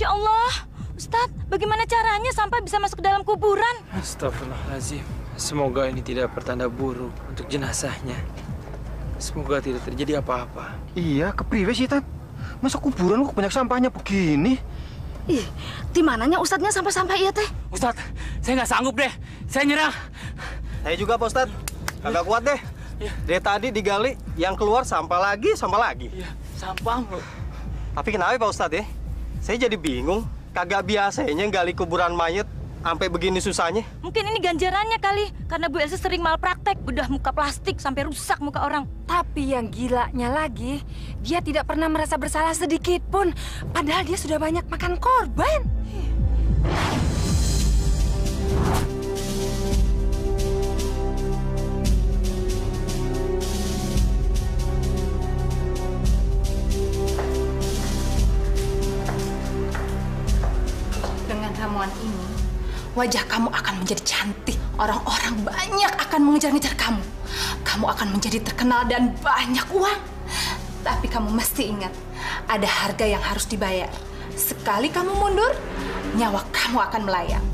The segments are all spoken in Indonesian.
Masya Allah, Ustadz, bagaimana caranya sampai bisa masuk ke dalam kuburan? Astagfirullahaladzim. Semoga ini tidak pertanda buruk untuk jenazahnya. Semoga tidak terjadi apa-apa. Iya, kepriwe sih, Tat? Masa kuburan kok banyak sampahnya begini? Ih, di mananya Ustadznya sampai-sampai iya teh? Ustadz, saya nggak sanggup deh. Saya nyerah. Saya juga, Pak Ustadz. Agak kuat deh. Dari tadi digali, yang keluar sampah lagi. Iya, sampah loh. Tapi kenapa, Pak Ustadz ya? Saya jadi bingung. Kagak biasanya gali kuburan mayat sampai begini susahnya. Mungkin ini ganjarannya kali, karena Bu Elsa sering malpraktek, bedah muka plastik sampai rusak muka orang. Tapi yang gilanya lagi, dia tidak pernah merasa bersalah sedikit pun. Padahal dia sudah banyak makan korban. Dengan ramuan ini, wajah kamu akan menjadi cantik. Orang-orang banyak akan mengejar-ngejar kamu. Kamu akan menjadi terkenal dan banyak uang. Tapi kamu mesti ingat, ada harga yang harus dibayar. Sekali kamu mundur, nyawa kamu akan melayang.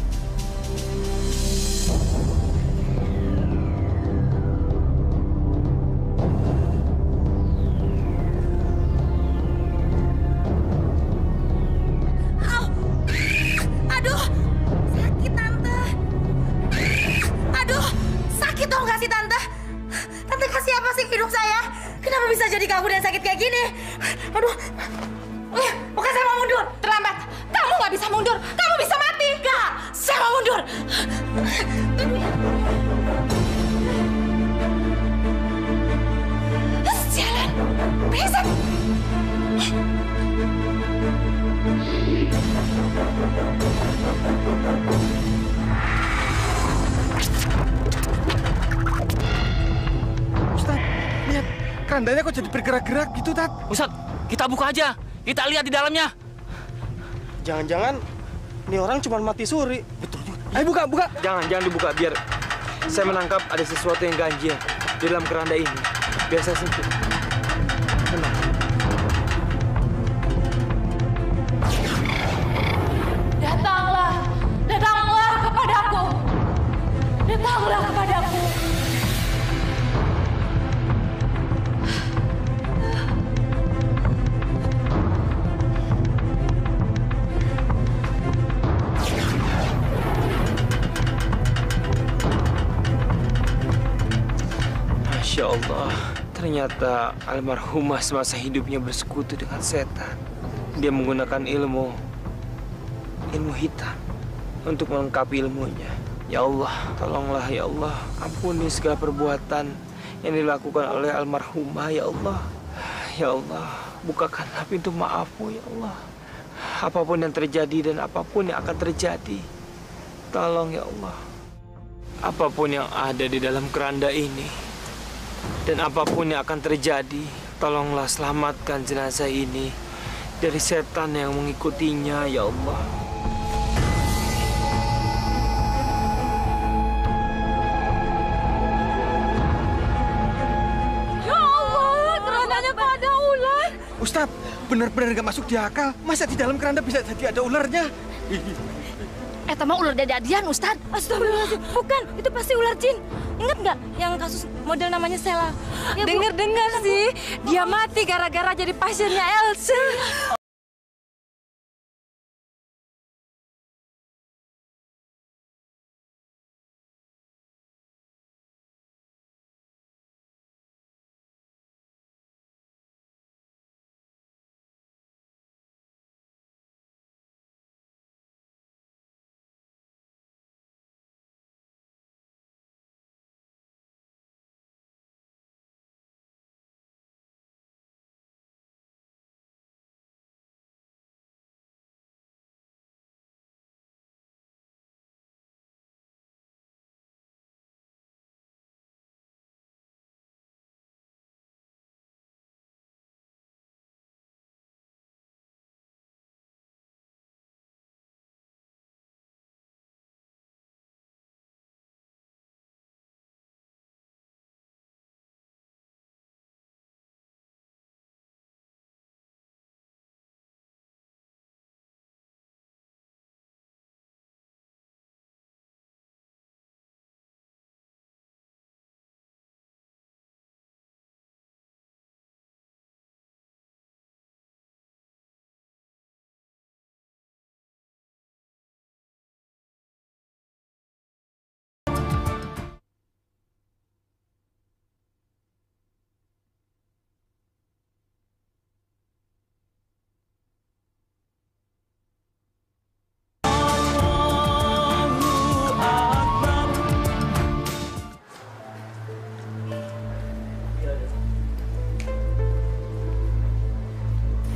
Aduh, sakit Tante. Aduh, sakit tau nggak sih Tante? Tante kasih apa sih ke hidung saya? Kenapa bisa jadi kabur dan sakit kayak gini? Aduh, bukan saya mau mundur. Terlambat. Kamu nggak bisa mundur. Kamu bisa mati. Enggak, saya mau mundur. Sialan. Brengsek. Ustadz, lihat. Kerandanya kok jadi bergerak-gerak gitu, Tat? Ustadz, kita buka aja. Kita lihat di dalamnya. Jangan-jangan ini orang cuma mati suri. Betul juga. Ayo buka, buka. Jangan dibuka, biar saya menangkap ada sesuatu yang ganjil di dalam keranda ini. Biar saya sentuh. Tenang. Datanglah. Datanglah kepadaku. Datanglah kepadaku. Masya Allah, ternyata almarhumah semasa hidupnya bersekutu dengan setan. Dia menggunakan ilmu hitam untuk melengkapi ilmunya. Ya Allah, tolonglah ya Allah, ampuni segala perbuatan yang dilakukan oleh almarhumah ya Allah. Ya Allah, bukakanlah pintu maafmu ya Allah. Apapun yang terjadi dan apapun yang akan terjadi, tolong ya Allah. Apapun yang ada di dalam keranda ini dan apapun yang akan terjadi, tolonglah selamatkan jenazah ini dari setan yang mengikutinya, ya Allah. Ya Allah, kerandanya kok ada ular? Ustadz, benar-benar nggak masuk di akal. Masa di dalam keranda bisa jadi ada ularnya? Mah ular dadadian, Ustadz. Astagfirullahaladzim. Bukan, itu pasti ular jin. Ingat nggak yang kasus model namanya Sela? Ya, Dengar-dengar sih, dia mati gara-gara jadi pasiennya Elsa.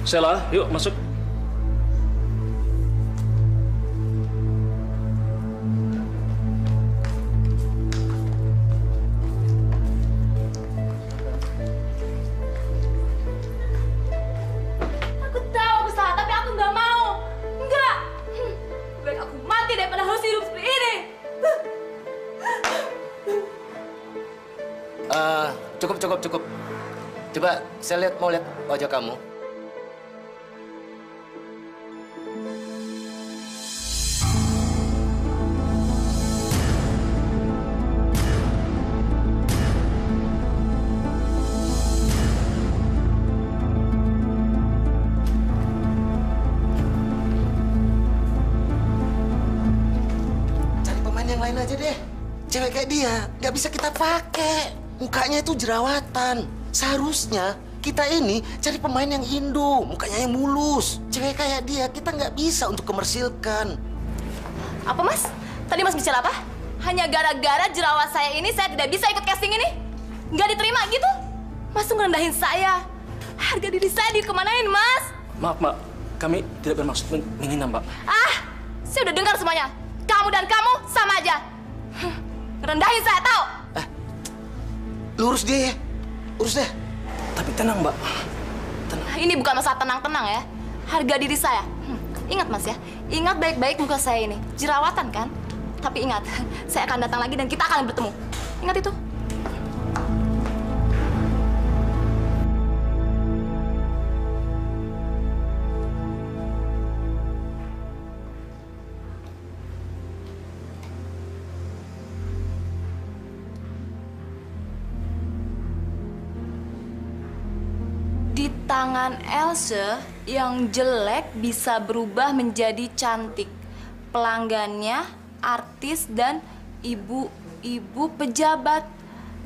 Sela, yuk masuk. Aku tahu aku salah, tapi aku nggak mau. Nggak. Baik aku mati daripada harus hidup seperti ini. Cukup. Coba saya mau lihat wajah kamu. Cari pemain yang lain aja deh. Cewek kayak dia nggak bisa kita pakai. Mukanya itu jerawatan. Seharusnya kita ini cari pemain yang Indo, mukanya yang mulus. Cewek kayak dia kita nggak bisa untuk komersilkan. Apa Mas? Tadi Mas bicara apa? Hanya gara-gara jerawat saya ini saya tidak bisa ikut casting ini? Nggak diterima gitu? Mas tuh ngerendahin saya. Harga diri saya dikemanain, Mas? Maaf, Mbak. Kami tidak bermaksud menghina, Mbak. Saya udah dengar semuanya. Kamu dan kamu sama aja. Ngerendahin saya, tahu? Lurus dia ya, urus deh. Tapi tenang, Mbak. Tenang. Ini bukan masalah tenang-tenang ya. Harga diri saya. Ingat Mas ya, ingat baik-baik muka saya ini. Jerawatan kan? Tapi ingat, saya akan datang lagi dan kita akan bertemu. Ingat itu. Di tangan Else, yang jelek bisa berubah menjadi cantik. Pelanggannya, artis, dan ibu-ibu pejabat.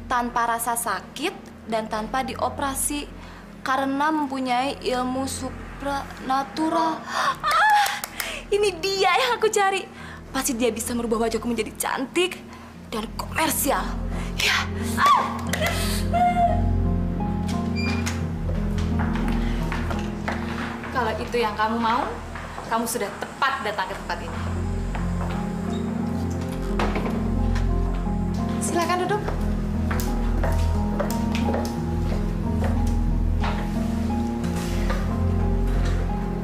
Tanpa rasa sakit dan tanpa dioperasi. Karena mempunyai ilmu supranatural. Ini dia yang aku cari. Pasti dia bisa merubah wajahku menjadi cantik dan komersial. Ya. Kalau itu yang kamu mau, kamu sudah tepat datang ke tempat ini. Silakan duduk.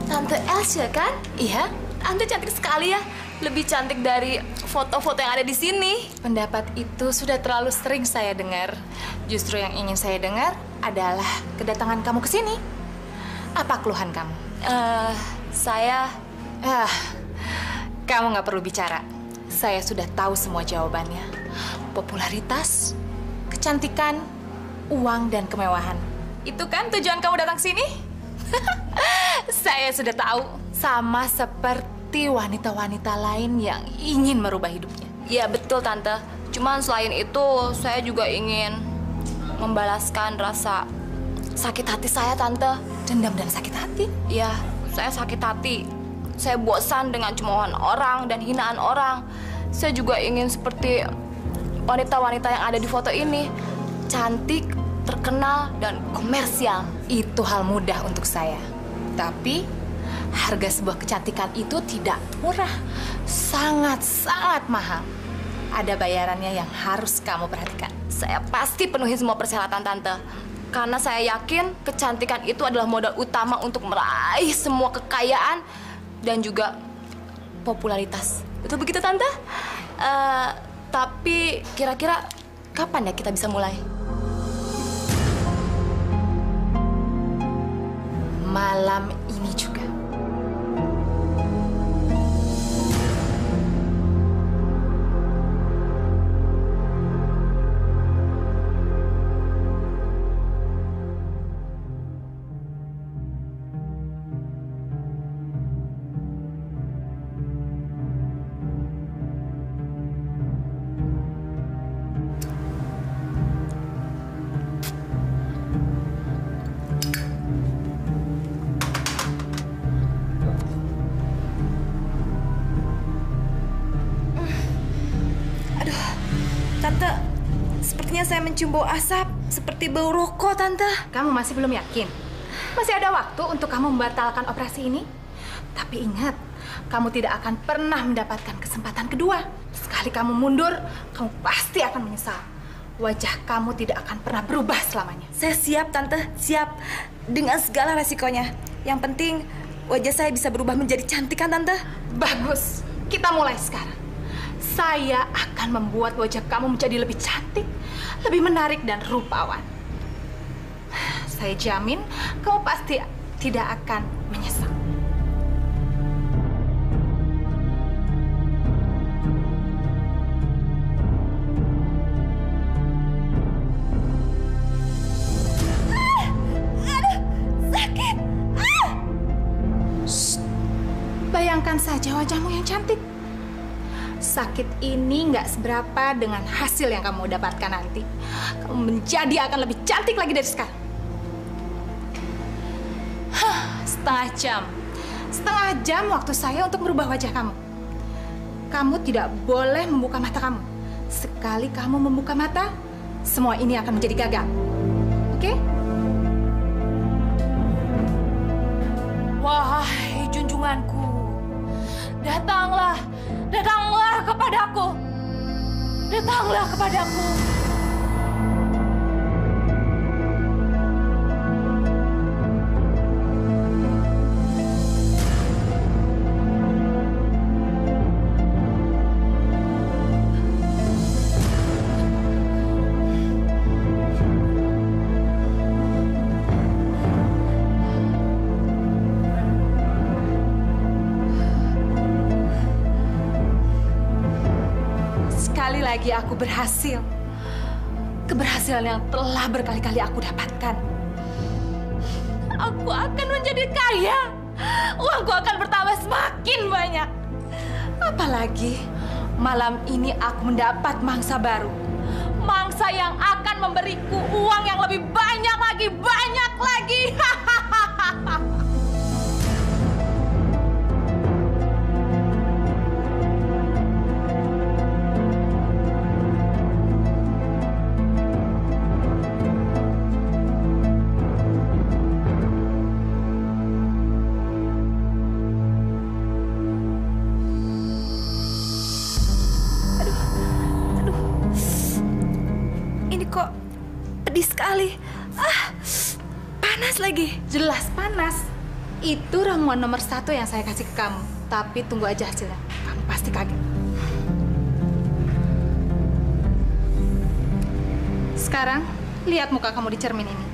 Tante Elsa kan? Iya. Tante cantik sekali ya. Lebih cantik dari foto-foto yang ada di sini. Pendapat itu sudah terlalu sering saya dengar. Justru yang ingin saya dengar adalah kedatangan kamu ke sini. Apa keluhan kamu? Kamu nggak perlu bicara. Saya sudah tahu semua jawabannya. Popularitas, kecantikan, uang, dan kemewahan. Itu kan tujuan kamu datang sini? Saya sudah tahu. Sama seperti wanita-wanita lain yang ingin merubah hidupnya. Iya, betul, Tante. Cuman selain itu, saya juga ingin membalaskan rasa sakit hati saya, Tante. Dendam dan sakit hati? Iya, saya sakit hati. Saya bosan dengan cemoohan orang dan hinaan orang. Saya juga ingin seperti wanita-wanita yang ada di foto ini. Cantik, terkenal, dan komersial. Itu hal mudah untuk saya. Tapi, harga sebuah kecantikan itu tidak murah. Sangat-sangat mahal. Ada bayarannya yang harus kamu perhatikan. Saya pasti penuhi semua persyaratan, Tante. Karena saya yakin kecantikan itu adalah modal utama untuk meraih semua kekayaan dan juga popularitas. Betul begitu, Tante? Tapi kira-kira kapan ya kita bisa mulai? Malam ini juga. Tante, sepertinya saya mencium bau asap seperti bau rokok, Tante. Kamu masih belum yakin? Masih ada waktu untuk kamu membatalkan operasi ini. Tapi ingat, kamu tidak akan pernah mendapatkan kesempatan kedua. Sekali kamu mundur, kamu pasti akan menyesal. Wajah kamu tidak akan pernah berubah selamanya. Saya siap, Tante. Siap. Dengan segala resikonya. Yang penting, wajah saya bisa berubah menjadi cantik, kan, Tante? Bagus. Kita mulai sekarang. Saya akan membuat wajah kamu menjadi lebih cantik, lebih menarik dan rupawan. Saya jamin, kamu pasti tidak akan menyesal. Bayangkan saja wajahmu yang cantik. Sakit ini nggak seberapa dengan hasil yang kamu dapatkan nanti. Kamu menjadi akan lebih cantik lagi dari sekarang. Setengah jam. Setengah jam waktu saya untuk merubah wajah kamu. Kamu tidak boleh membuka mata kamu. Sekali kamu membuka mata, semua ini akan menjadi gagal. Oke? Wahai junjunganku, datanglah, datanglah kepadaku. Datanglah kepadaku. Sekali lagi aku berhasil. Keberhasilan yang telah berkali-kali aku dapatkan. Aku akan menjadi kaya. Uangku akan bertambah semakin banyak. Apalagi malam ini aku mendapat mangsa baru. Mangsa yang akan memberiku uang yang lebih banyak lagi, banyak lagi. Pedih sekali. Panas lagi. Jelas panas. Itu ramuan nomor 1 yang saya kasih ke kamu. Tapi tunggu aja hasilnya. Kamu pasti kaget. Sekarang, lihat muka kamu di cermin ini.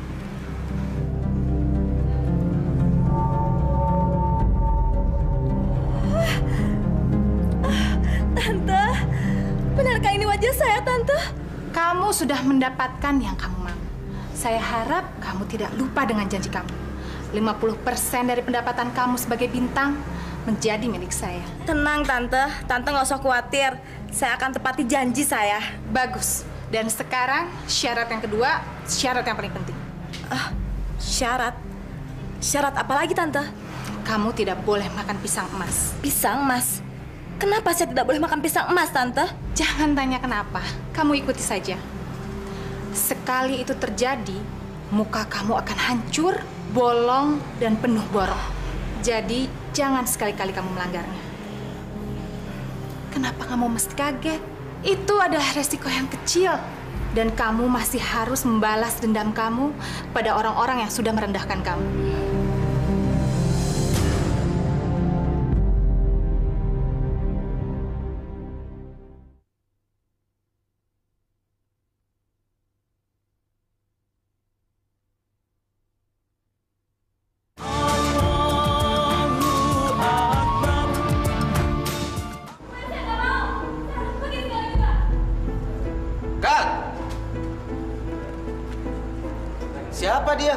Tante, benarkah ini wajah saya, Tante? Kamu sudah mendapatkan yang kamu mau. Saya harap kamu tidak lupa dengan janji kamu. 50% dari pendapatan kamu sebagai bintang menjadi milik saya. Tenang, Tante. Tante nggak usah khawatir. Saya akan tepati janji saya. Bagus. Dan sekarang syarat yang kedua, syarat yang paling penting. Syarat? Syarat apa lagi, Tante? Kamu tidak boleh makan pisang emas. Pisang emas? Kenapa saya tidak boleh makan pisang emas, Tante? Jangan tanya kenapa. Kamu ikuti saja. Sekali itu terjadi, muka kamu akan hancur, bolong, dan penuh borok. Jadi, jangan sekali-kali kamu melanggarnya. Kenapa kamu mesti kaget? Itu adalah resiko yang kecil. Dan kamu masih harus membalas dendam kamu pada orang-orang yang sudah merendahkan kamu. Siapa dia?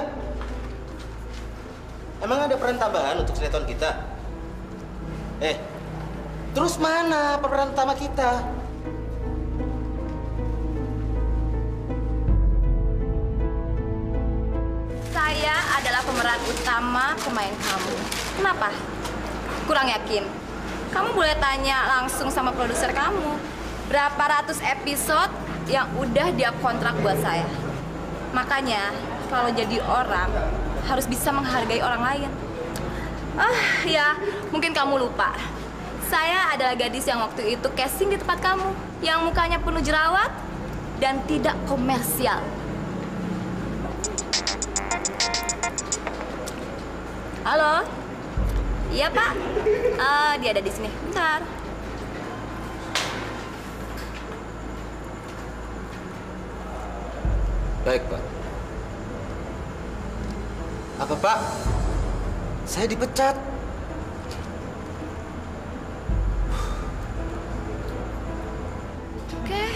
Emang ada peran tambahan untuk sinetron kita? Terus mana pemeran utama kita? Saya adalah pemeran utama pemain kamu. Kenapa? Kurang yakin? Kamu boleh tanya langsung sama produser kamu. Berapa ratus episode yang udah dia kontrak buat saya. Makanya, kalau jadi orang, harus bisa menghargai orang lain. Ya, mungkin kamu lupa. Saya adalah gadis yang waktu itu casting di tempat kamu, yang mukanya penuh jerawat dan tidak komersial. Halo? Iya, Pak. Dia ada di sini. Bentar. Baik, Pak. Apa, Pak? Saya dipecat. Oke.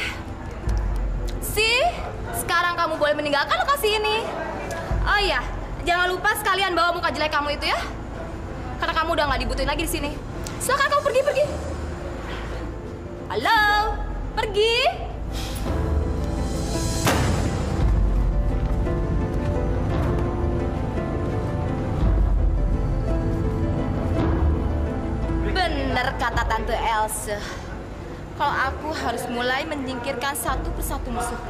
Sekarang kamu boleh meninggalkan lokasi ini. Oh iya, jangan lupa sekalian bawa muka jelek kamu itu ya. Karena kamu udah nggak dibutuhin lagi di sini. Silakan kamu pergi. Halo, pergi. Bener kata Tante Elsa. Kalau aku harus mulai menyingkirkan satu persatu musuh.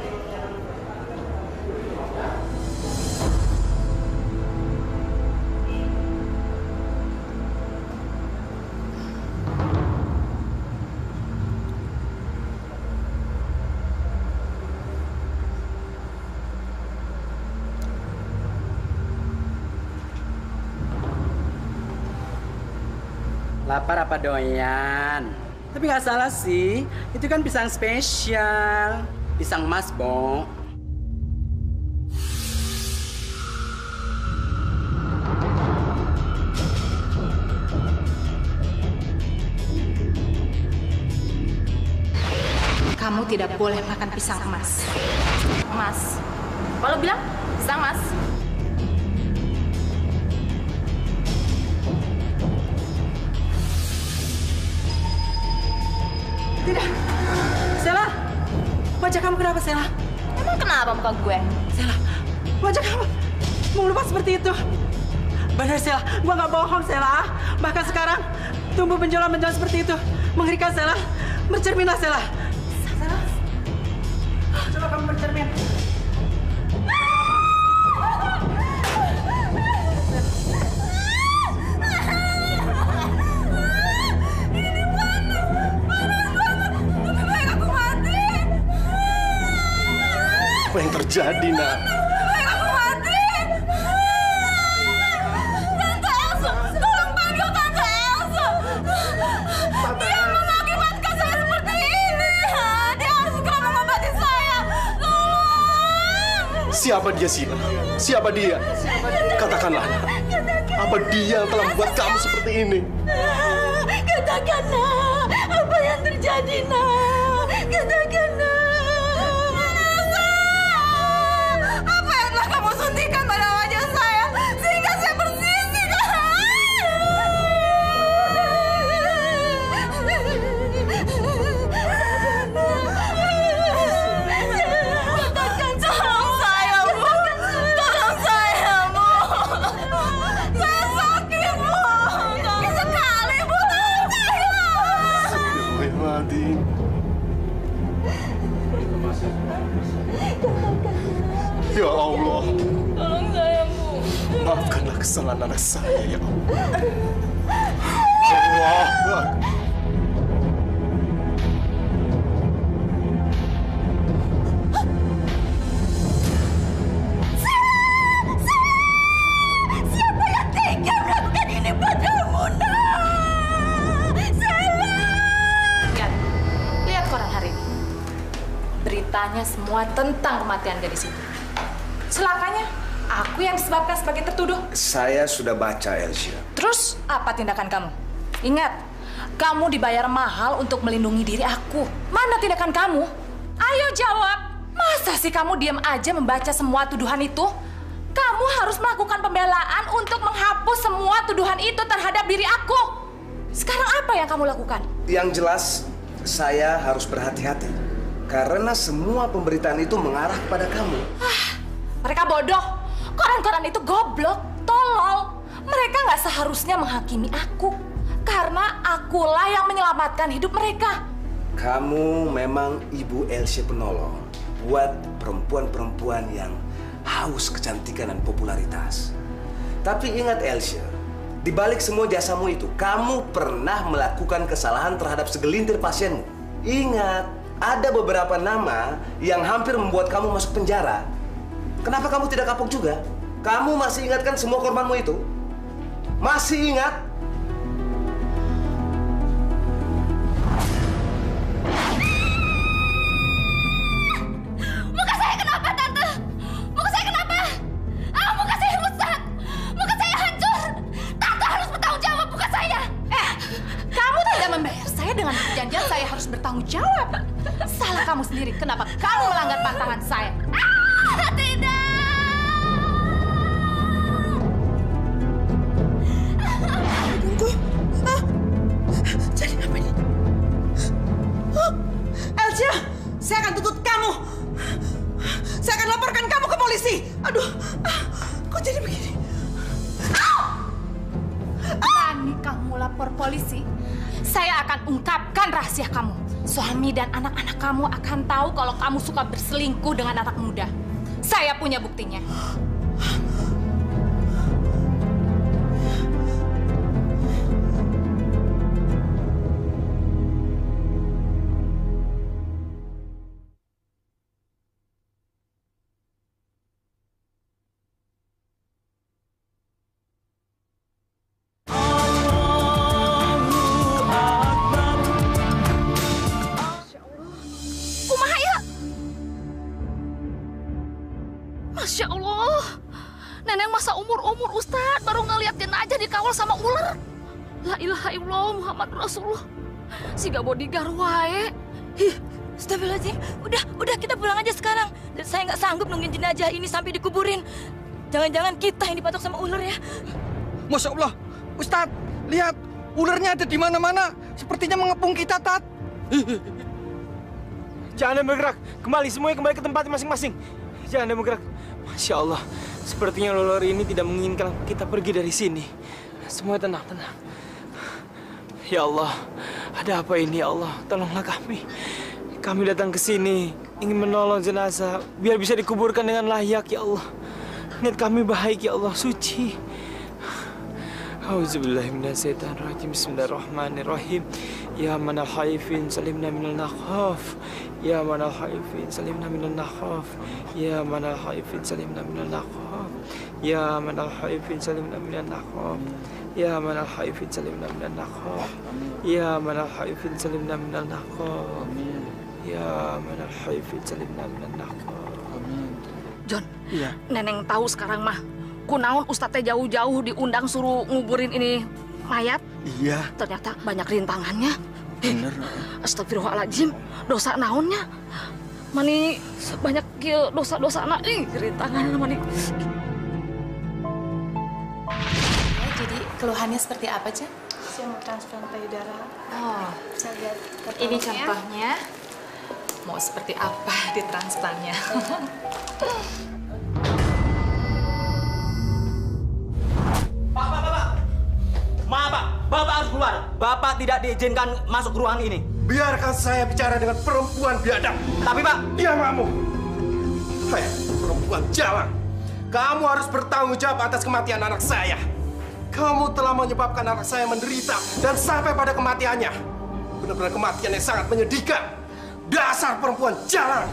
Lapar apa doyan? Tapi nggak salah sih, itu kan pisang spesial. Pisang emas, Bong. Kamu tidak boleh makan pisang emas. Emas. Kalau bilang pisang emas. Tidak. Sela, wajah kamu kenapa, Sela? Emang kenapa muka gue? Sela, wajah kamu menglupas seperti itu. Benar, Sela. Gua nggak bohong, Sela. Bahkan sekarang tumbuh benjolan-benjolan seperti itu. Mengerikan, Sela. Bercerminlah, Sela. Sela, coba kamu bercermin. Apa yang terjadi, Nak? Aku mati. Tante Elsa, tolong panggil Tante Elsa. Dia mengakibatkan saya seperti ini. Dia harus segera mengobati saya. Tolong. Siapa dia, Sina? Siapa dia? Katakanlah, Nak. Apa dia yang telah membuat kamu seperti ini? Katakan, Nak. Apa yang terjadi, Nak? Katakan, Nak. Kamu suntikan pada wajah saya sehingga saya bersisik. Tolong saya, Bu. Tolong saya, Bu. Saya sakit, Bu. Sakit sekali, Bu. Tolong saya. Mati. Ya Allah. Tolong saya, Bu. Maafkanlah kesalahan anak saya, ya Allah. Allah. Siapa yang tega melakukan ini padamu, Nak? Lihat koran hari ini. Beritanya semua tentang kematian gadis itu. Celakanya, aku yang disebabkan sebagai tertuduh. Saya sudah baca, Elsa. Terus, apa tindakan kamu? Ingat, kamu dibayar mahal untuk melindungi diri aku. Mana tindakan kamu? Ayo jawab. Masa sih kamu diam aja membaca semua tuduhan itu? Kamu harus melakukan pembelaan untuk menghapus semua tuduhan itu terhadap diri aku. Sekarang apa yang kamu lakukan? Yang jelas, saya harus berhati-hati. Karena semua pemberitaan itu mengarah kepada kamu. Mereka bodoh. Koran-koran itu goblok, tolol. Mereka nggak seharusnya menghakimi aku. Karena akulah yang menyelamatkan hidup mereka. Kamu memang Ibu Elsa penolong buat perempuan-perempuan yang haus kecantikan dan popularitas. Tapi ingat Elsa, di balik semua jasamu itu, kamu pernah melakukan kesalahan terhadap segelintir pasienmu. Ingat, ada beberapa nama yang hampir membuat kamu masuk penjara. Kenapa kamu tidak kapok juga? Kamu masih ingat kan semua korbanmu itu? Masih ingat? Muka saya kenapa, Tante? Muka saya kenapa? Muka saya rusak. Muka saya hancur. Tante harus bertanggung jawab muka saya. Kamu tidak membayar saya dengan perjanjian saya harus bertanggung jawab. Salah kamu sendiri. Kenapa kamu melanggar pantangan saya? Tidak. Tunggu. Jadi apa ini? Elsa, saya akan tuntut kamu. Saya akan laporkan kamu ke polisi. Aduh, kok jadi begini? Berani kamu lapor polisi? Saya akan ungkapkan rahasia kamu. Suami dan anak-anak kamu akan tahu kalau kamu suka berselingkuh dengan anak muda. Saya punya buktinya. Masya Allah, Neneng masa umur-umur Ustadz baru ngeliat jenazah dikawal sama ular. La ilaha illallah Muhammad Rasulullah. Siga bodyguard wae. Astagfirullahaladzim. Udah kita pulang aja sekarang. Saya nggak sanggup nungguin jenazah ini sampai dikuburin. Jangan-jangan kita yang dipatok sama ular ya. Masya Allah, Ustadz, lihat ularnya ada di mana-mana. Sepertinya mengepung kita, Tat. Jangan bergerak. Semuanya kembali ke tempat masing-masing. Jangan bergerak. Masya Allah, sepertinya ular ini tidak menginginkan kita pergi dari sini. Semua tenang. Ya Allah, ada apa ini ya Allah? Tolonglah kami. Kami datang ke sini ingin menolong jenazah biar bisa dikuburkan dengan layak ya Allah. Niat kami baik ya Allah, suci. Auzubillahiminasyaitonirrajim. Bismillahirrahmanirrahim. Ya manal haifin salimna minal nakhaf. Ya manal haifin salimna minal nakhaf. Ya manal haifin salimna minal nakhaf. Ya manal haifin salimna minal nakhaf. Ya manal haifin salimna minal nakhaf. Ya manal haifin salimna minal nakhaf. Ya manal haifin salimna minal nakhaf. John, Iya. Neneng tahu sekarang mah. Kunaon Ustadz teh jauh-jauh diundang suruh nguburin ini mayat. Iya. Ternyata banyak rintangannya. Bener. Astagfirullahaladzim, dosa naonnya. Mani banyak kieu dosa-dosa anak. Rintangan mani. Ya, jadi keluhannya seperti apa, Cak? Saya mau transplantasi darah. Oh, Saya lihat ini katalognya. contohnya. Mau seperti apa ditransplantnya? Maaf Pak, Bapak harus keluar. Bapak tidak diizinkan masuk ke ruangan ini. Biarkan saya bicara dengan perempuan biadab. Tapi Pak, diam kamu. Hei, perempuan jalan. Kamu harus bertanggung jawab atas kematian anak saya. Kamu telah menyebabkan anak saya menderita dan sampai pada kematiannya. Benar-benar kematian yang sangat menyedihkan. Dasar perempuan jalan.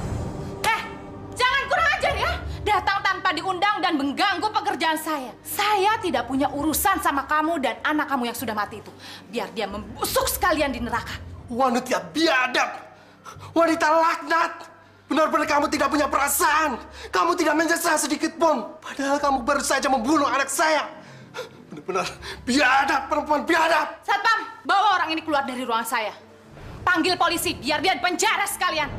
Jangan kurang ajar ya. Datang tanpa diundang dan mengganggu pekerjaan saya. Saya tidak punya urusan sama kamu dan anak kamu yang sudah mati itu. Biar dia membusuk sekalian di neraka. Wanita biadab. Wanita laknat. Benar-benar kamu tidak punya perasaan. Kamu tidak menyesal sedikit pun. Padahal kamu baru saja membunuh anak saya. Benar-benar biadab, perempuan biadab. Satpam, bawa orang ini keluar dari ruangan saya. Panggil polisi, biar dia penjara sekalian.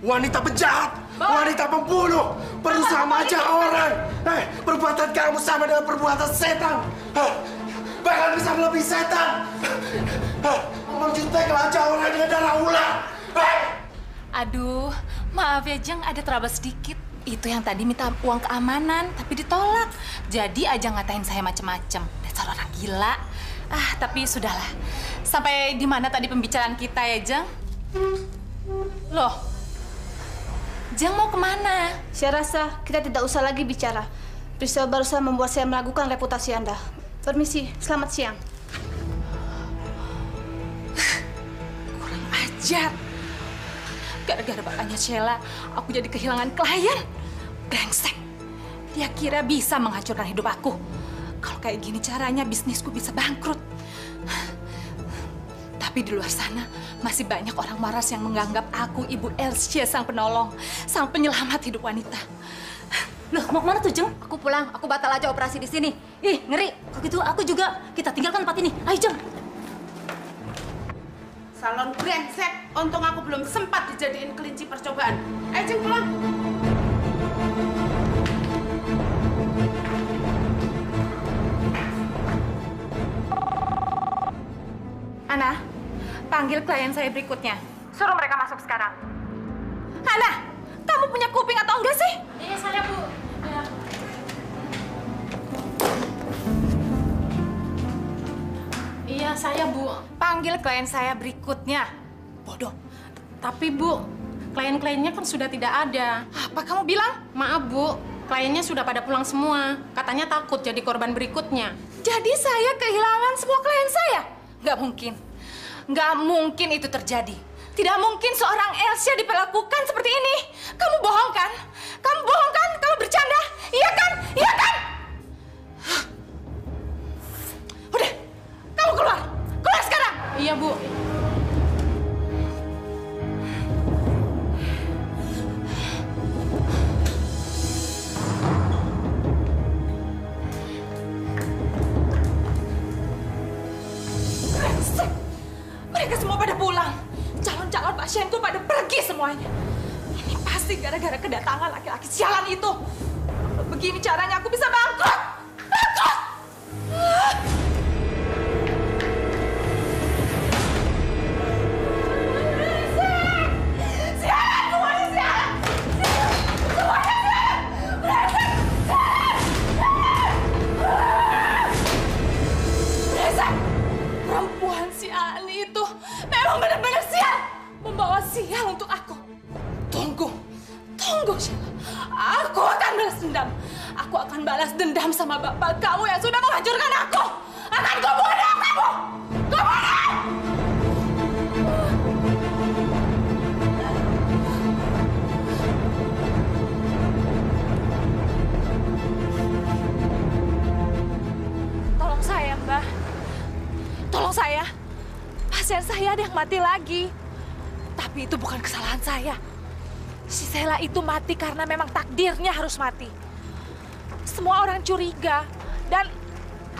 Wanita penjahat, wanita pembunuh, berusaha mengajak orang. Perbuatan kamu sama dengan perbuatan setan. Bahkan bisa melebihi setan. Mencintai kelacak orang dengan darah ular. Aduh, maaf ya Jeng, ada trouble sedikit. Itu yang tadi minta uang keamanan, tapi ditolak. Jadi aja ngatain saya macem-macem. Dasar orang gila. Tapi sudahlah. Sampai di mana tadi pembicaraan kita ya, Jeng? Loh, Jeng mau kemana? Saya rasa kita tidak usah lagi bicara. Priscilla barusan membuat saya meragukan reputasi Anda. Permisi, selamat siang. Kurang ajar. Gara-gara bapaknya Sheila, aku jadi kehilangan klien. Brengsek. Dia kira bisa menghancurkan hidup aku. Kalau kayak gini caranya, bisnisku bisa bangkrut. Tapi di luar sana, masih banyak orang waras yang menganggap aku Ibu Elsie, sang penolong, sang penyelamat hidup wanita. Loh, mau kemana tuh, Jeng? Aku pulang, aku batal aja operasi di sini. Ih, ngeri. Kalau gitu aku juga. Kita tinggalkan tempat ini. Ayo, Jeng. Salon brengsek. Untung aku belum sempat dijadiin kelinci percobaan. Ayo, Jeng, pulang. Ana, panggil klien saya berikutnya. Suruh mereka masuk sekarang. Ana, kamu punya kuping atau enggak sih? Iya, saya, Bu. Ya. Iya, saya, Bu. Panggil klien saya berikutnya. Bodoh. Tapi, Bu, klien-kliennya kan sudah tidak ada. Apa kamu bilang? Maaf, Bu. Kliennya sudah pada pulang semua. Katanya takut jadi korban berikutnya. Jadi saya kehilangan semua klien saya? Nggak mungkin. Nggak mungkin itu terjadi. Tidak mungkin seorang Elsie diperlakukan seperti ini. Kamu bohong kan? Kamu bohong kan? Kamu bercanda? Iya kan? Iya kan? Udah, kamu keluar. Keluar sekarang. Iya, Bu. Mereka semua pada pulang. Calon-calon pasienku pada pergi semuanya. Ini pasti gara-gara kedatangan laki-laki sialan itu. Kalau begini caranya aku bisa bangkrut. Bangkrut! Sialan semuanya, sialan! Semuanya sialan! Brengsek! Brengsek! Perempuan si Ali itu memang benar-benar sial. Membawa sial untuk aku. Tunggu. Tunggu, Sheila. Aku akan balas dendam. Aku akan balas dendam sama bapak kamu yang sudah menghancurkan aku. Akan kubunuh kamu. Kubunuh! Tolong saya, Mbak. Tolong saya. Pasien saya ada yang mati lagi. Tapi itu bukan kesalahan saya. Si Sheila itu mati karena memang takdirnya harus mati. Semua orang curiga dan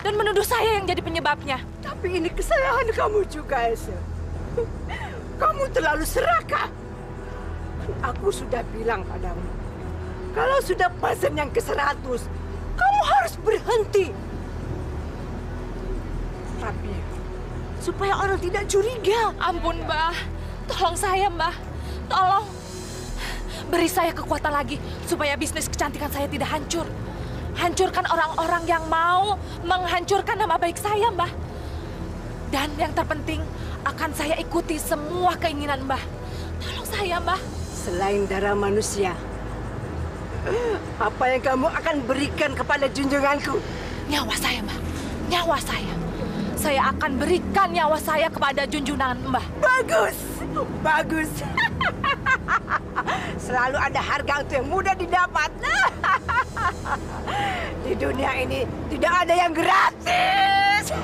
menuduh saya yang jadi penyebabnya. Tapi ini kesalahan kamu juga, Elsa. Kamu terlalu serakah. Aku sudah bilang padamu, kalau sudah pasien yang ke-100, kamu harus berhenti. Tapi supaya orang tidak curiga. Ampun, Mbak. Tolong saya, Mbak. Tolong. Beri saya kekuatan lagi supaya bisnis kecantikan saya tidak hancur. Hancurkan orang-orang yang mau menghancurkan nama baik saya, Mbak. Dan yang terpenting, akan saya ikuti semua keinginan Mbak. Tolong saya, Mbak. Selain darah manusia, apa yang kamu akan berikan kepada junjunganku? Nyawa saya, Mbak. Nyawa saya. Saya akan berikan nyawa saya kepada junjungan Mbak. Bagus. Bagus. Selalu ada harga untuk yang mudah didapat. Di dunia ini tidak ada yang gratis.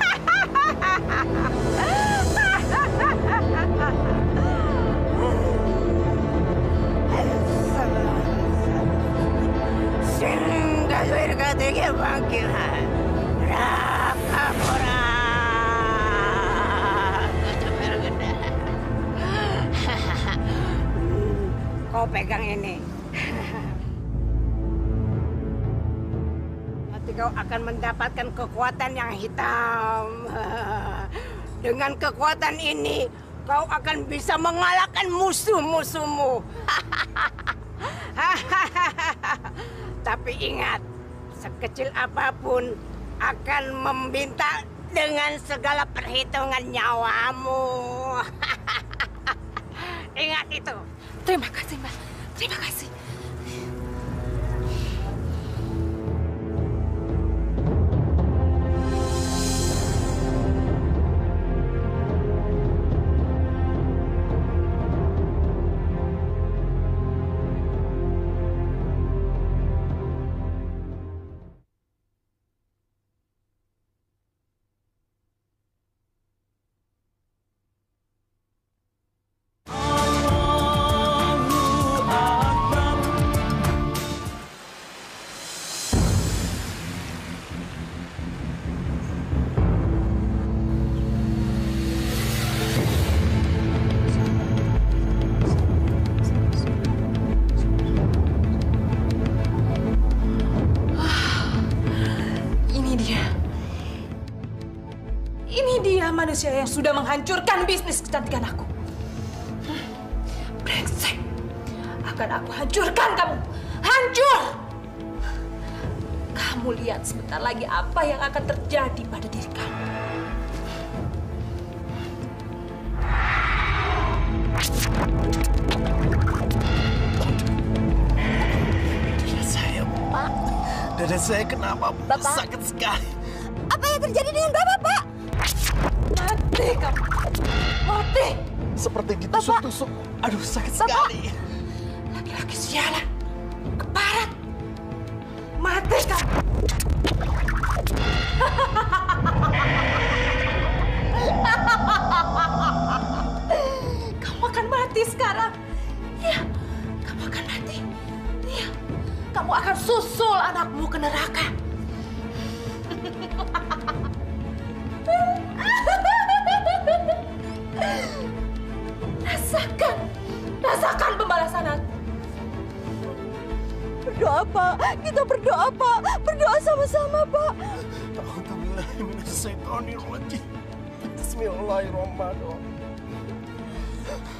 Sehingga berkata panggilan Rakapura. Kau pegang ini. Nanti kau akan mendapatkan kekuatan yang hitam. Dengan kekuatan ini, kau akan bisa mengalahkan musuh-musuhmu. Tapi ingat, sekecil apapun akan membinta dengan segala perhitungan nyawamu. Ingat itu. Terima kasih, Mbak. Terima kasih. manusia yang sudah menghancurkan bisnis kecantikan aku. Brengsek. Akan aku hancurkan kamu. Hancur! Kamu lihat sebentar lagi apa yang akan terjadi pada diri kamu. Dada saya, Pak. Dada saya kenapa, Bu? Bapak? Sakit sekali. Apa yang terjadi dengan Bapak, Pak? Mati kamu. Mati. Seperti ditusuk-tusuk. Aduh, sakit sekali. Laki-laki sialan. Keparat. Mati kamu. Kamu akan mati sekarang. Iya, kamu akan mati. Iya, kamu akan susul anakmu ke neraka. Rasakan pembalasan aku. Berdoa, Pak. Kita berdoa, Pak. Berdoa sama-sama, Pak. A'udzubillahiminasyaitonirrajim. Bismillahirrahmanirrahim.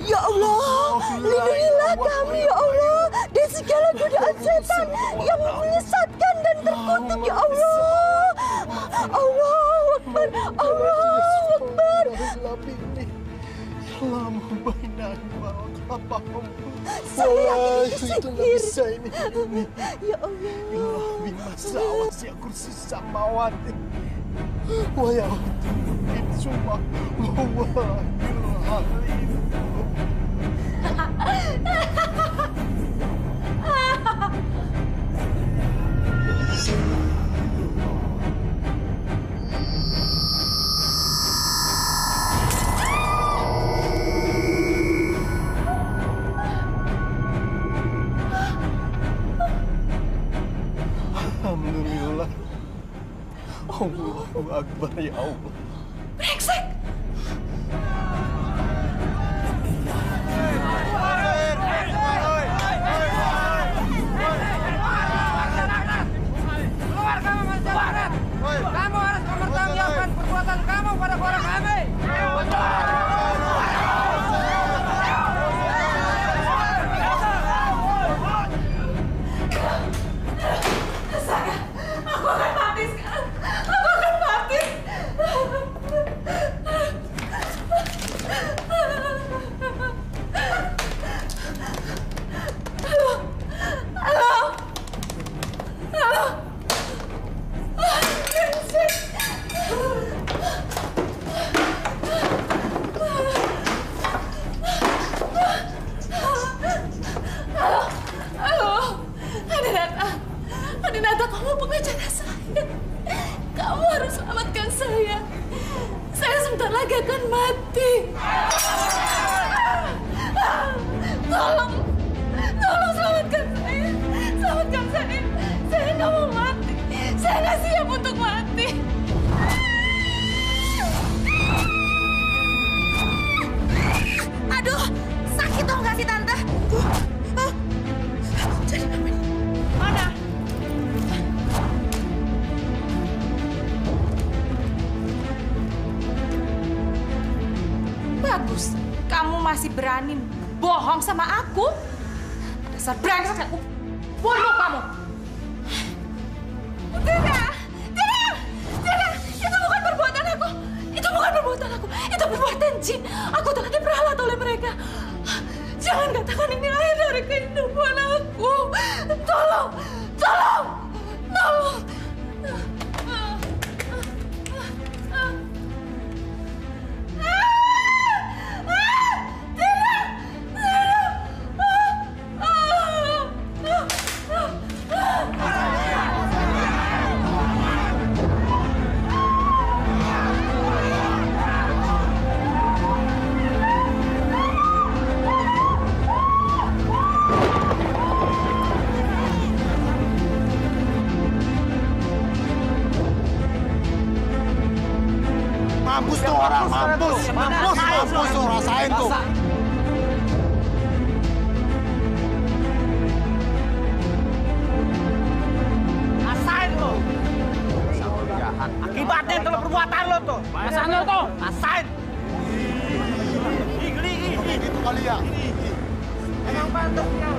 Ya Allah, lindungilah kami ya Allah dari segala godaan setan yang menyesatkan dan terkutuk ya Allah. Allahu Akbar, Allahu Akbar. Saya yakin itu sihir. Ya Allah. kursi samawati. Wa ya Insya Alhamdulillah. Allahu Akbar ya Allah. Brengsek! Kamu harus mempertanggungjawabkan perbuatan kamu pada keluarga kami. Saya, aku akan mati sekarang. Aku akan mati. Halo, halo, halo. Halo, Adinata, kamu pengacara saya. Kamu harus selamatkan saya. Saya sebentar lagi akan mati. Tolong selamatkan saya. Selamatkan saya. Saya nggak mau mati. Saya nggak siap untuk mati. Aduh, sakit dong nggak sih Tante? Jadi apa ini? Mana? Bagus, kamu masih berani bohong sama aku? Dasar brengsek, aku bunuh kamu. Tidak! Itu bukan perbuatan aku. Itu perbuatan jin. Aku telah diperalat oleh mereka. Jangan katakan ini akhir dari kehidupan aku. Tolong! Mampus tuh orang, mampus tuh, rasain tuh. Rasain lo. Akibatnya kalau perbuatan lo. tuh. Rasain lo tuh. Rasain. Geli. Gitu kali ya. Emang pantasnya.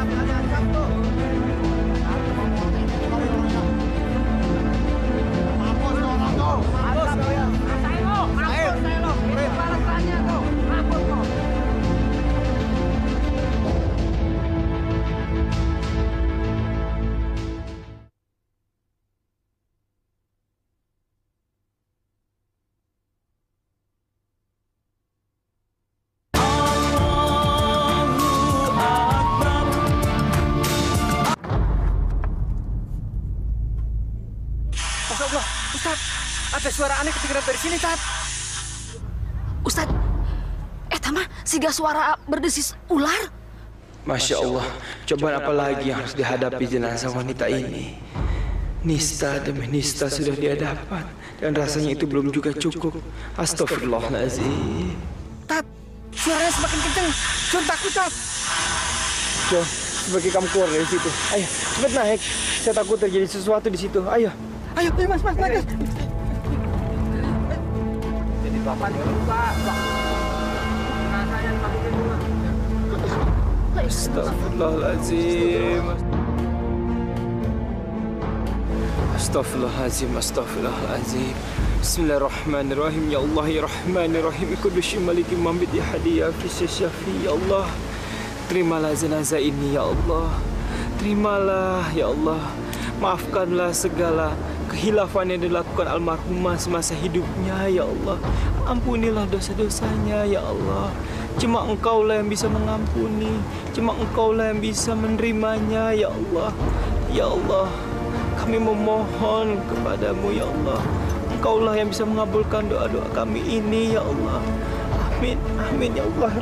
Asap tuh. Mampus orang tuh. Rasain lo. Mampus lo. Ini balasannya tuh. Mampus lo. Masya Allah, Ustaz, ada suara aneh kedengeran dari sini, Tat. Ustad, mah siga suara berdesis ular. Masya Allah, cobaan apa lagi yang harus dihadapi jenazah wanita ini? Nista demi nista sudah dia dapat, dan rasanya itu belum juga cukup. Astagfirullahaladzim. Tat, suaranya semakin kenceng. John takut, Tat. John, sebagai kamu keluar dari situ. Ayo, cepat naik. Saya takut terjadi sesuatu di situ. Ayo. Ayo, Mas, naik. Jadi bapak nih, Pak. Rasanya makin dulu. Astagfirullahaladzim. Astagfirullahaladzim. Bismillahirrahmanirrahim. Ya Allah, ya Rahman, ya Rahim. Kullu syai' maliki mamid ya hadi ya syafi. Ya Allah, terimalah jenazah ini ya Allah. Terimalah ya Allah. Maafkanlah segala kehilafan yang dilakukan almarhumah semasa hidupnya ya Allah. Ampunilah dosa-dosanya ya Allah. Cuma Engkaulah yang bisa mengampuni. Cuma Engkaulah yang bisa menerimanya ya Allah. Ya Allah, kami memohon kepadamu ya Allah. Engkaulah yang bisa mengabulkan doa-doa kami ini ya Allah. Amin, amin ya Allah.